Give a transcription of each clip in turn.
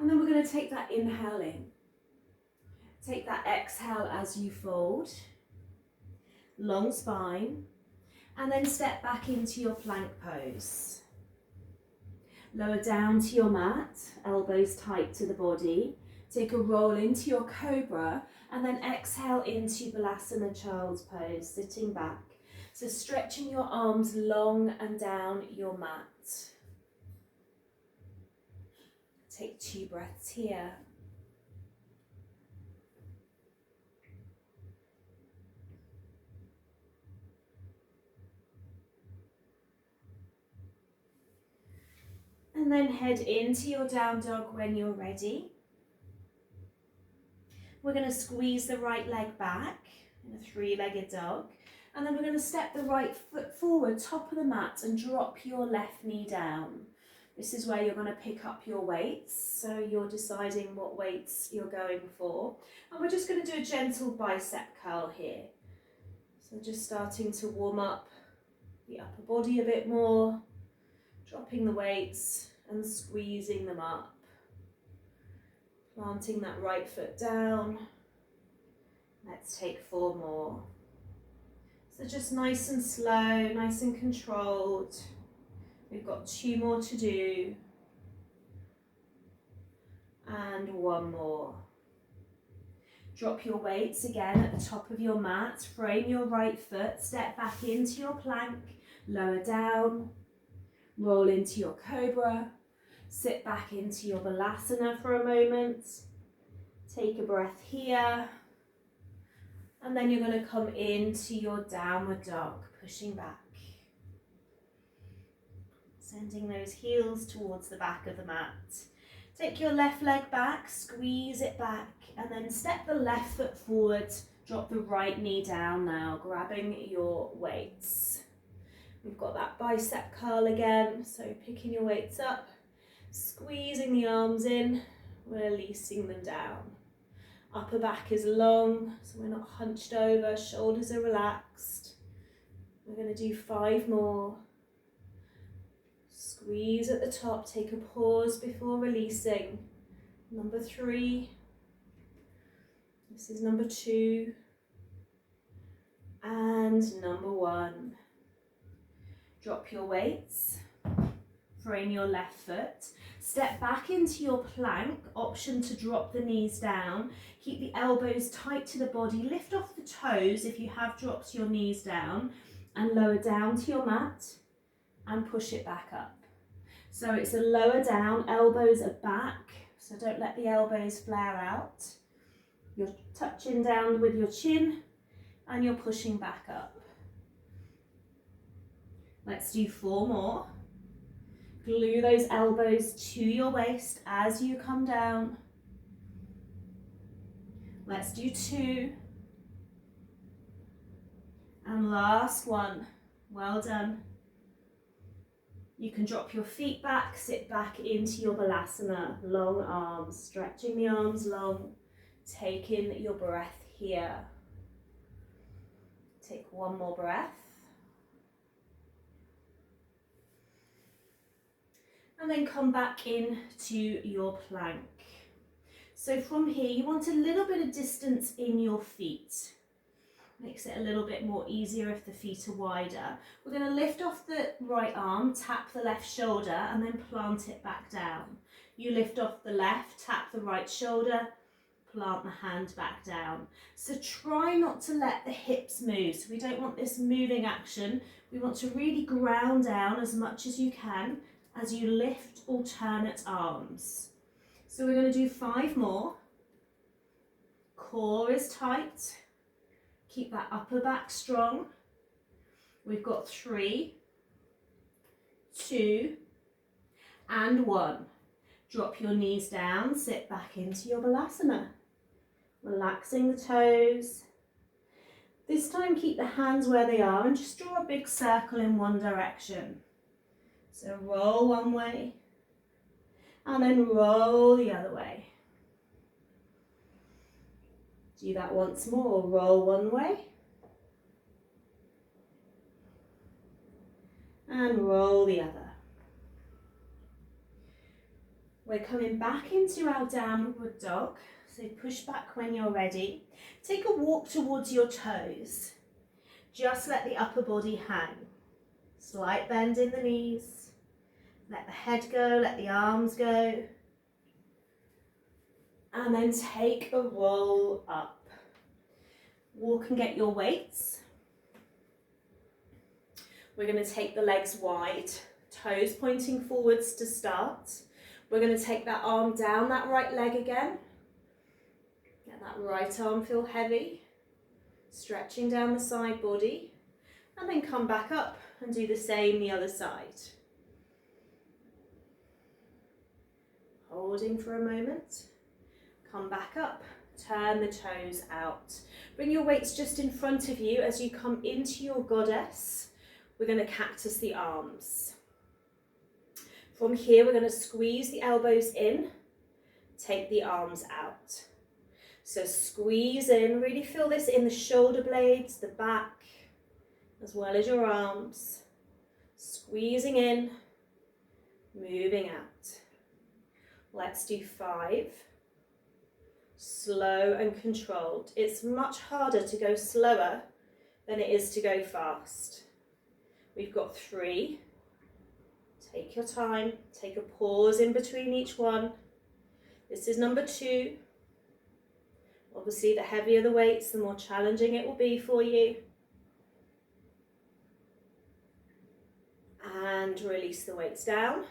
And then we're going to take that inhale in. Take that exhale as you fold. Long spine. And then step back into your plank pose. Lower down to your mat, elbows tight to the body. Take a roll into your cobra and then exhale into Balasana Child's Pose, sitting back. So stretching your arms long and down your mat. Take 2 breaths here. And then head into your down dog when you're ready. We're going to squeeze the right leg back in a 3-legged dog. And then we're going to step the right foot forward, top of the mat, and drop your left knee down. This is where you're going to pick up your weights. So you're deciding what weights you're going for. And we're just going to do a gentle bicep curl here. So just starting to warm up the upper body a bit more, dropping the weights and squeezing them up. Planting that right foot down. Let's take 4 more. So just nice and slow, nice and controlled. We've got 2 more to do. And 1 more. Drop your weights again at the top of your mat. Frame your right foot, step back into your plank, lower down, roll into your cobra. Sit back into your Balasana for a moment. Take a breath here. And then you're going to come into your downward dog, pushing back. Sending those heels towards the back of the mat. Take your left leg back, squeeze it back, and then step the left foot forward. Drop the right knee down now, grabbing your weights. We've got that bicep curl again, so picking your weights up. Squeezing the arms in, releasing them down. Upper back is long, so we're not hunched over, shoulders are relaxed. We're going to do 5 more. Squeeze at the top, take a pause before releasing. Number 3. This is number 2. And number 1. Drop your weights. Frame your left foot. Step back into your plank, option to drop the knees down. Keep the elbows tight to the body. Lift off the toes if you have dropped your knees down and lower down to your mat and push it back up. So it's a lower down, elbows are back, so don't let the elbows flare out. You're touching down with your chin and you're pushing back up. Let's do 4 more. Glue those elbows to your waist as you come down. Let's do 2. And last one. Well done. You can drop your feet back, sit back into your Balasana. Long arms, stretching the arms long. Take in your breath here. Take 1 more breath. And then come back into your plank. So from here, you want a little bit of distance in your feet. Makes it a little bit more easier if the feet are wider. We're going to lift off the right arm, tap the left shoulder, and then plant it back down. You lift off the left, tap the right shoulder, plant the hand back down. So try not to let the hips move. So we don't want this moving action. We want to really ground down as much as you can as you lift alternate arms. So we're going to do 5 more. Core is tight. Keep that upper back strong. We've got 3, 2, and 1. Drop your knees down, sit back into your Balasana. Relaxing the toes. This time keep the hands where they are and just draw a big circle in one direction. So roll one way and then roll the other way. Do that once more. Roll one way and roll the other. We're coming back into our downward dog. So push back when you're ready. Take a walk towards your toes. Just let the upper body hang. Slight bend in the knees. Let the head go, let the arms go. And then take a roll up. Walk and get your weights. We're going to take the legs wide, toes pointing forwards to start. We're going to take that arm down that right leg again. Get that right arm feel heavy. Stretching down the side body. And then come back up and do the same the other side. Holding for a moment. Come back up. Turn the toes out. Bring your weights just in front of you as you come into your goddess. We're going to cactus the arms. From here, we're going to squeeze the elbows in, take the arms out. So squeeze in, really feel this in the shoulder blades, the back, as well as your arms. Squeezing in, moving out. Let's do 5. Slow and controlled. It's much harder to go slower than it is to go fast. We've got 3. Take your time, take a pause in between each one. This is number 2. Obviously, the heavier the weights, the more challenging it will be for you. And release the weights down.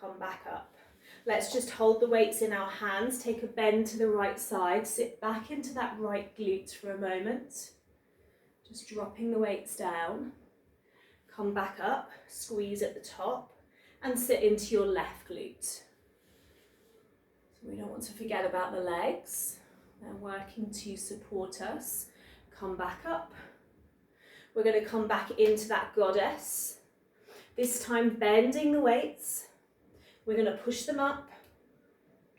Come back up. Let's just hold the weights in our hands, take a bend to the right side, sit back into that right glute for a moment. Just dropping the weights down. Come back up, squeeze at the top, and sit into your left glute. So we don't want to forget about the legs. They're working to support us. Come back up. We're going to come back into that goddess. This time bending the weights. We're going to push them up,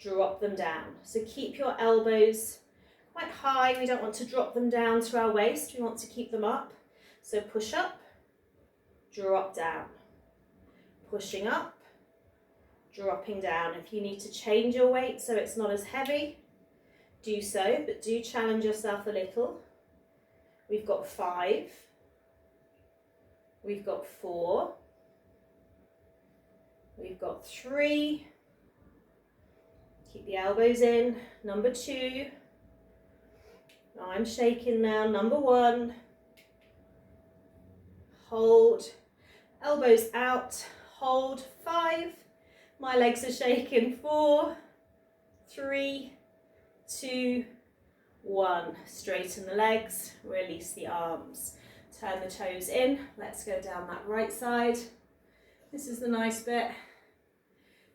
drop them down. So keep your elbows quite high. We don't want to drop them down to our waist. We want to keep them up. So push up. Drop down, pushing up, dropping down. If you need to change your weight so it's not as heavy, do so, but do challenge yourself a little. We've got 5, we've got 4, we've got 3, keep the elbows in, number 2, I'm shaking now, number 1, hold, elbows out, hold, 5, my legs are shaking, 4, 3, 2, 1, straighten the legs, release the arms, turn the toes in, let's go down that right side, this is the nice bit,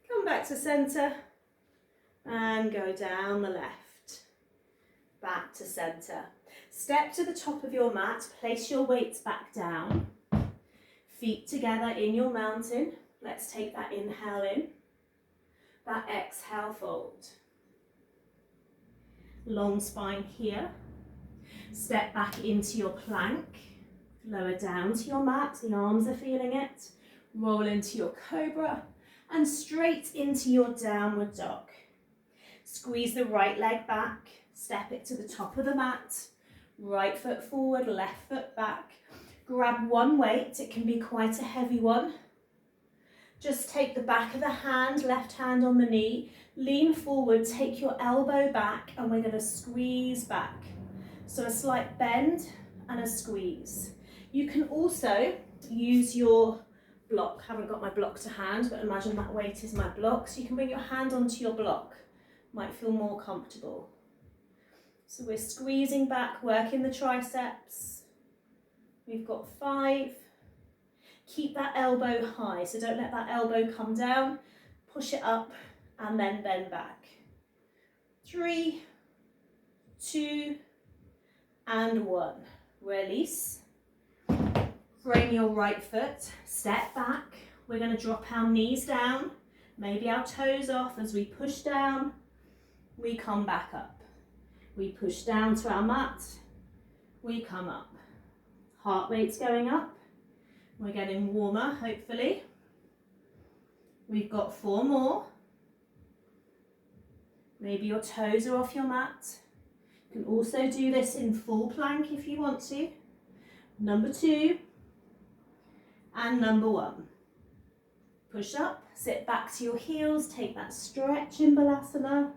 come back to centre, and go down the left, back to centre, step to the top of your mat, place your weights back down, feet together in your mountain. Let's take that inhale in. That exhale, fold. Long spine here. Step back into your plank. Lower down to your mat. The arms are feeling it. Roll into your cobra and straight into your downward dog. Squeeze the right leg back. Step it to the top of the mat. Right foot forward, left foot back. Grab one weight, it can be quite a heavy one. Just take the back of the hand, left hand on the knee, lean forward, take your elbow back, and we're going to squeeze back. So a slight bend and a squeeze. You can also use your block. I haven't got my block to hand, but imagine that weight is my block. So you can bring your hand onto your block. Might feel more comfortable. So we're squeezing back, working the triceps. We've got 5. Keep that elbow high, so don't let that elbow come down. Push it up and then bend back. 3, 2, and 1. Release. Bring your right foot, step back. We're going to drop our knees down, maybe our toes off as we push down. We come back up. We push down to our mat. We come up. Heart rate's going up. We're getting warmer, hopefully. We've got 4 more. Maybe your toes are off your mat. You can also do this in full plank if you want to. Number 2 and number 1. Push up, sit back to your heels, take that stretch in Balasana.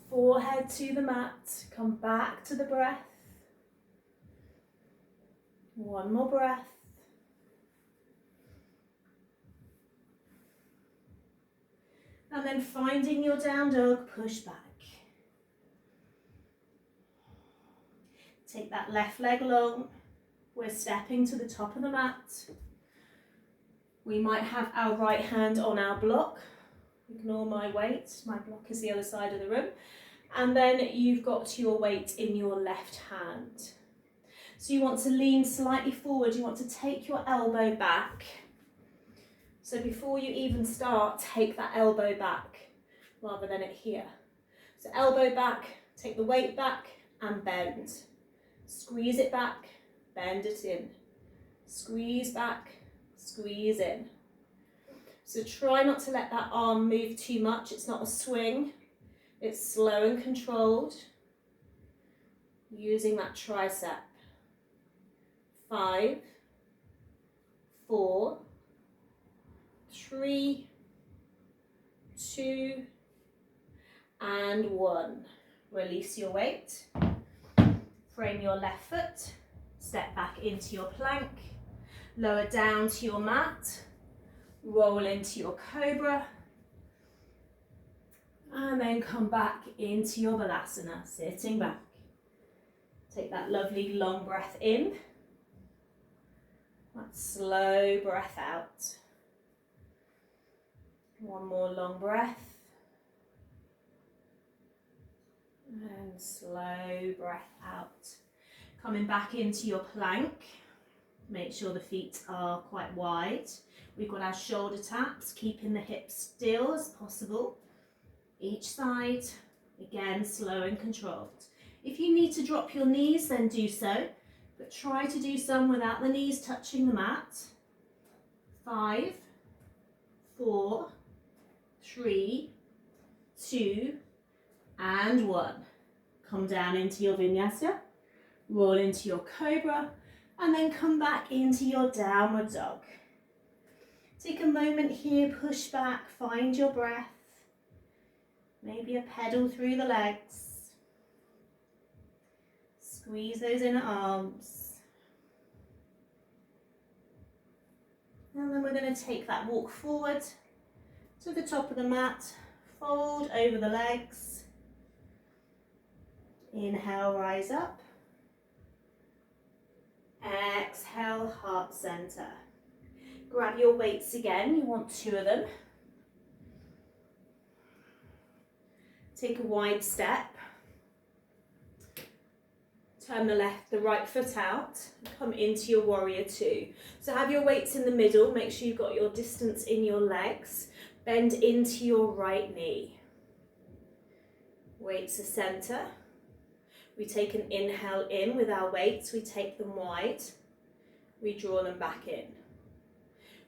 Forehead to the mat, come back to the breath. One more breath. And then finding your down dog, push back. Take that left leg long. We're stepping to the top of the mat. We might have our right hand on our block. Ignore my weight, my block is the other side of the room. And then you've got your weight in your left hand. So you want to lean slightly forward, you want to take your elbow back. So before you even start, take that elbow back rather than it here. So elbow back, take the weight back and bend. Squeeze it back, bend it in. Squeeze back, squeeze in. So try not to let that arm move too much. It's not a swing. It's slow and controlled. Using that tricep. 5, 4, 3, 2, and 1. Release your weight. Frame your left foot. Step back into your plank. Lower down to your mat. Roll into your cobra. And then come back into your Balasana, sitting back. Take that lovely long breath in. That slow breath out. One more long breath. And slow breath out. Coming back into your plank. Make sure the feet are quite wide. We've got our shoulder taps, keeping the hips still as possible. Each side, again, slow and controlled. If you need to drop your knees, then do so, but try to do some without the knees touching the mat. 5, 4, 3, 2, and 1. Come down into your vinyasa, roll into your cobra, and then come back into your downward dog. Take a moment here, push back, find your breath. Maybe a pedal through the legs. Squeeze those inner arms. And then we're going to take that walk forward to the top of the mat. Fold over the legs. Inhale, rise up. Exhale, heart center. Grab your weights again, you want 2 of them. Take a wide step. Turn the right foot out. Come into your warrior 2. So have your weights in the middle. Make sure you've got your distance in your legs. Bend into your right knee. Weights to center. We take an inhale in with our weights. We take them wide. We draw them back in.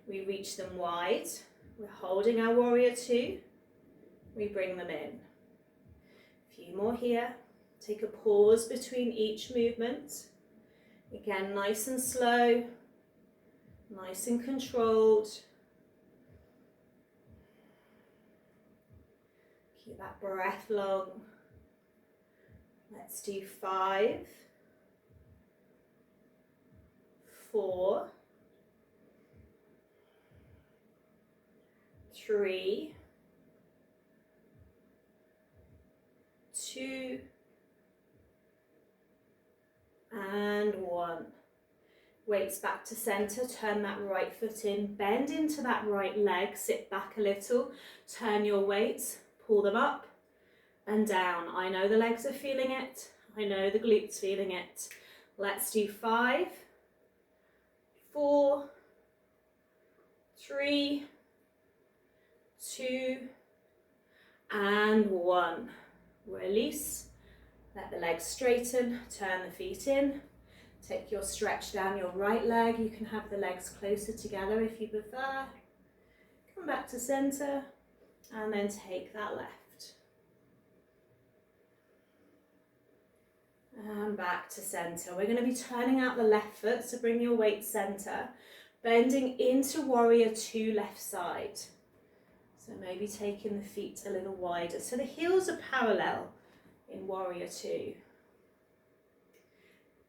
We reach them wide. We're holding our warrior 2. We bring them in. Few more here. Take a pause between each movement. Again, nice and slow, nice and controlled. Keep that breath long. Let's do 5, 4, 3, 2, and 1. Weights back to center, turn that right foot in, bend into that right leg, sit back a little, turn your weights, pull them up and down. I know the legs are feeling it, I know the glutes feeling it. Let's do 5, 4, 3, 2, and 1. Release, let the legs straighten, turn the feet in, take your stretch down your right leg. You can have the legs closer together if you prefer. Come back to center and then take that left. And back to center. We're going to be turning out the left foot, so bring your weight center, bending into warrior two left side. So maybe taking the feet a little wider. So the heels are parallel in warrior two.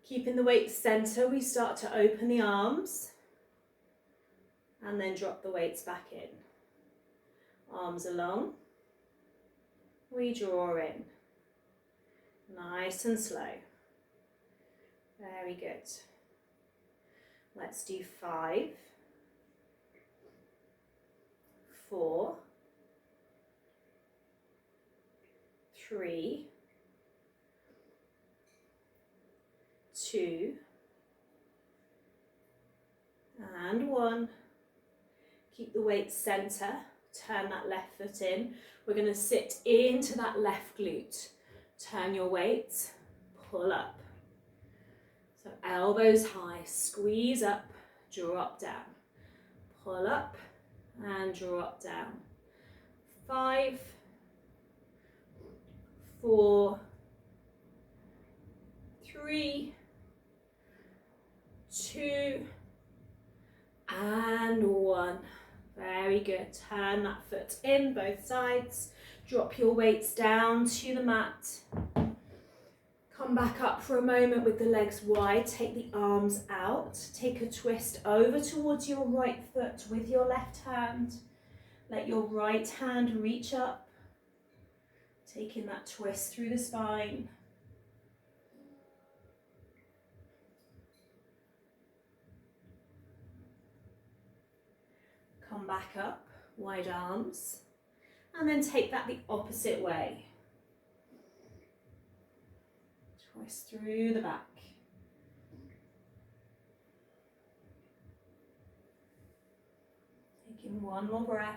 Keeping the weight center, we start to open the arms and then drop the weights back in. Arms along. We draw in. Nice and slow. Very good. Let's do 5, 4, 3, 2, and 1. Keep the weight center. Turn that left foot in. We're going to sit into that left glute. Turn your weight, pull up. So elbows high, squeeze up, drop down. Pull up and drop down. 5, 4, 3, 2, and 1. Very good. Turn that foot in, both sides. Drop your weights down to the mat. Come back up for a moment with the legs wide. Take the arms out. Take a twist over towards your right foot with your left hand. Let your right hand reach up. Taking that twist through the spine. Come back up, wide arms, and then take that the opposite way. Twist through the back. Taking one more breath.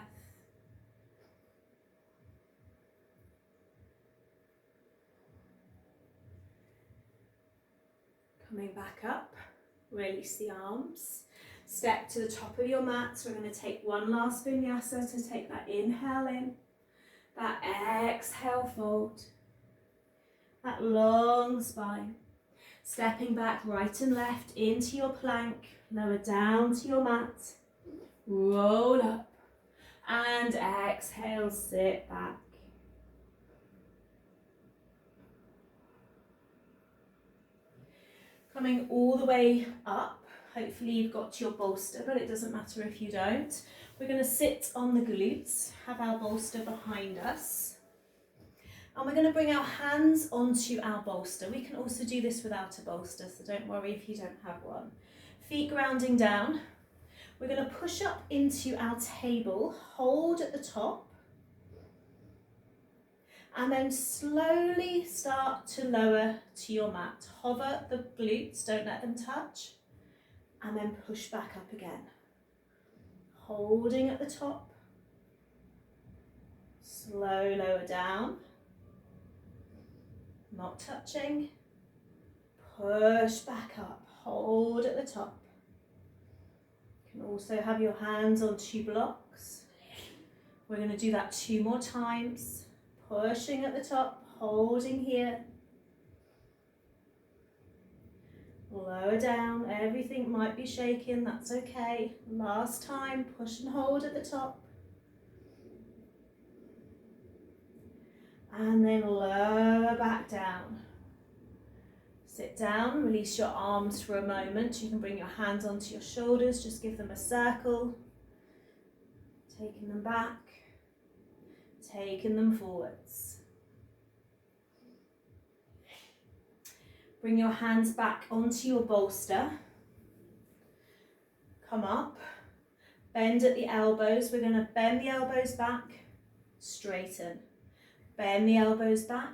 Coming back up, release the arms. Step to the top of your mat. So we're going to take one last vinyasa to take that inhale in, that exhale fold, that long spine. Stepping back right and left into your plank, lower down to your mat, roll up and exhale, sit back. Coming all the way up. Hopefully you've got your bolster, but it doesn't matter if you don't. We're going to sit on the glutes, have our bolster behind us. And we're going to bring our hands onto our bolster. We can also do this without a bolster, so don't worry if you don't have one. Feet grounding down. We're going to push up into our table, hold at the top, and then slowly start to lower to your mat. Hover the glutes, don't let them touch. And then push back up again. Holding at the top. Slow lower down. Not touching. Push back up. Hold at the top. You can also have your hands on 2 blocks. We're going to do that 2 more times. Pushing at the top, holding here. Lower down, everything might be shaking, that's okay. Last time, push and hold at the top. And then lower back down. Sit down, release your arms for a moment. You can bring your hands onto your shoulders, just give them a circle. Taking them back, taking them forwards. Bring your hands back onto your bolster. Come up, bend at the elbows. We're going to bend the elbows back, straighten. Bend the elbows back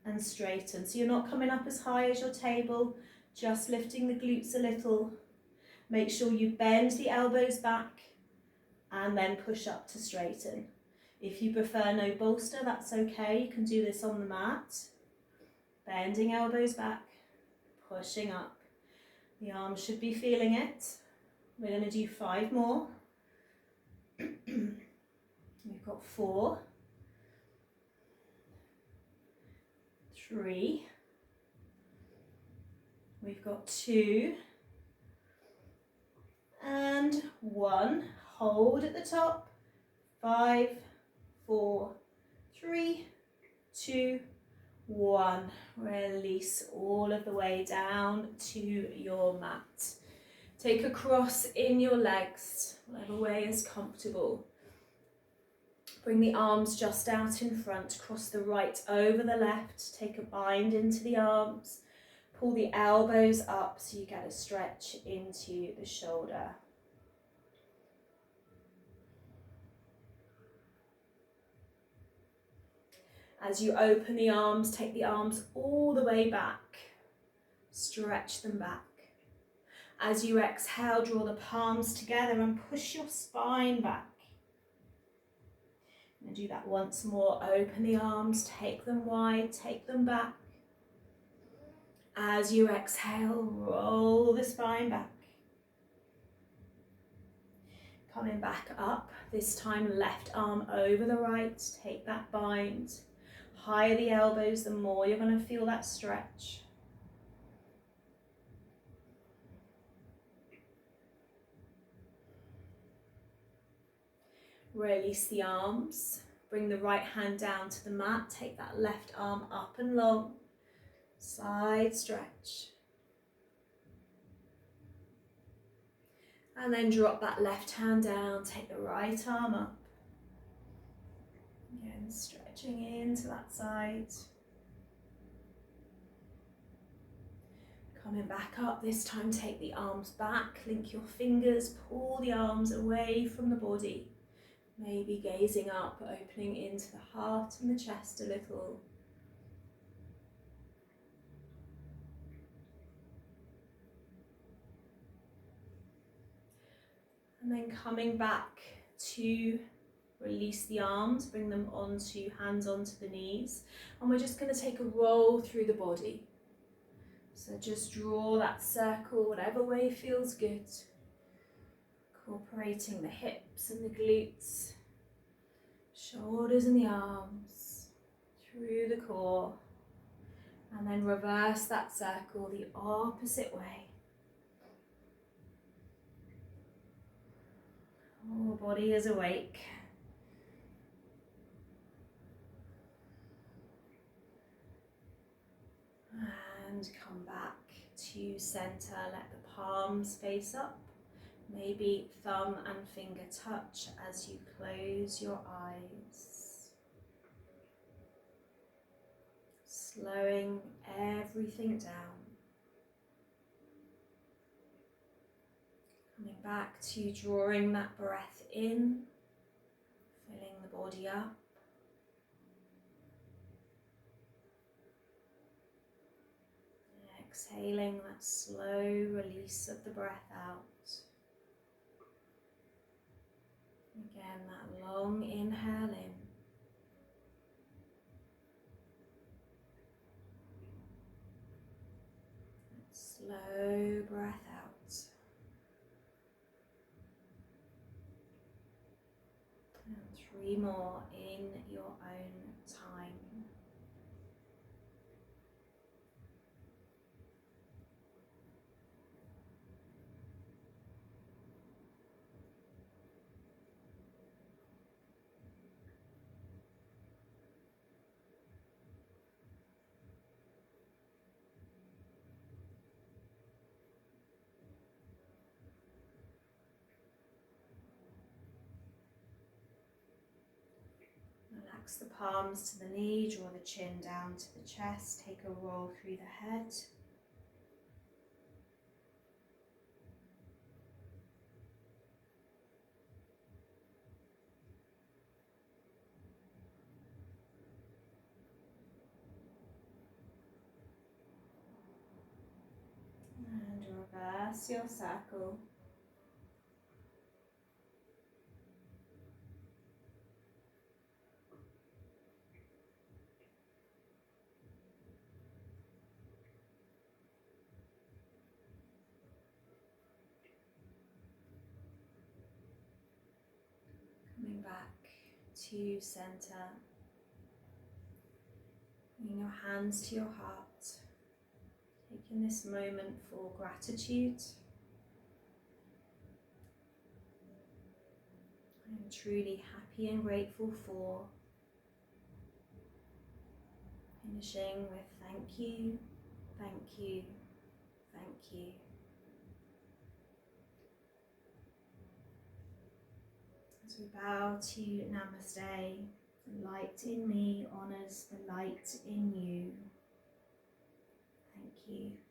and straighten. So you're not coming up as high as your table, just lifting the glutes a little. Make sure you bend the elbows back and then push up to straighten. If you prefer no bolster, that's okay. You can do this on the mat. Bending elbows back. Pushing up. The arms should be feeling it. We're going to do 5 more. We've got 4, 3, We've got 2 and 1. Hold at the top. 5, 4, 3, 2, 1. Release all of the way down to your mat. Take a cross in your legs, whatever way is comfortable. Bring the arms just out in front. Cross the right over the left. Take a bind into the arms. Pull the elbows up so you get a stretch into the shoulder. As you open the arms, take the arms all the way back. Stretch them back. As you exhale, draw the palms together and push your spine back. And do that once more. Open the arms, take them wide, take them back. As you exhale, roll the spine back. Coming back up, this time left arm over the right, take that bind. Higher the elbows, the more you're going to feel that stretch. Release the arms, bring the right hand down to the mat, take that left arm up and long, side stretch. And then drop that left hand down, take the right arm up. Again, stretching into that side. Coming back up, this time take the arms back, link your fingers, pull the arms away from the body. Maybe gazing up, opening into the heart and the chest a little. And then coming back to release the arms, bring them onto, hands onto the knees. And we're just going to take a roll through the body. So just draw that circle, whatever way feels good. Incorporating the hips and the glutes, shoulders and the arms, through the core. And then reverse that circle the opposite way. Whole body is awake. And come back to center, let the palms face up. Maybe thumb and finger touch as you close your eyes. Slowing everything down. Coming back to drawing that breath in, filling the body up. Exhaling that slow release of the breath out. Again, that long inhale in. Slow breath out. And 3 more in your own time. Relax the palms to the knee, draw the chin down to the chest, take a roll through the head. And reverse your circle. Coming back to center. Bringing your hands to your heart. Taking this moment for gratitude. I am truly happy and grateful for. Finishing with thank you, thank you, thank you. As we bow to Namaste, the light in me honours the light in you. Thank you.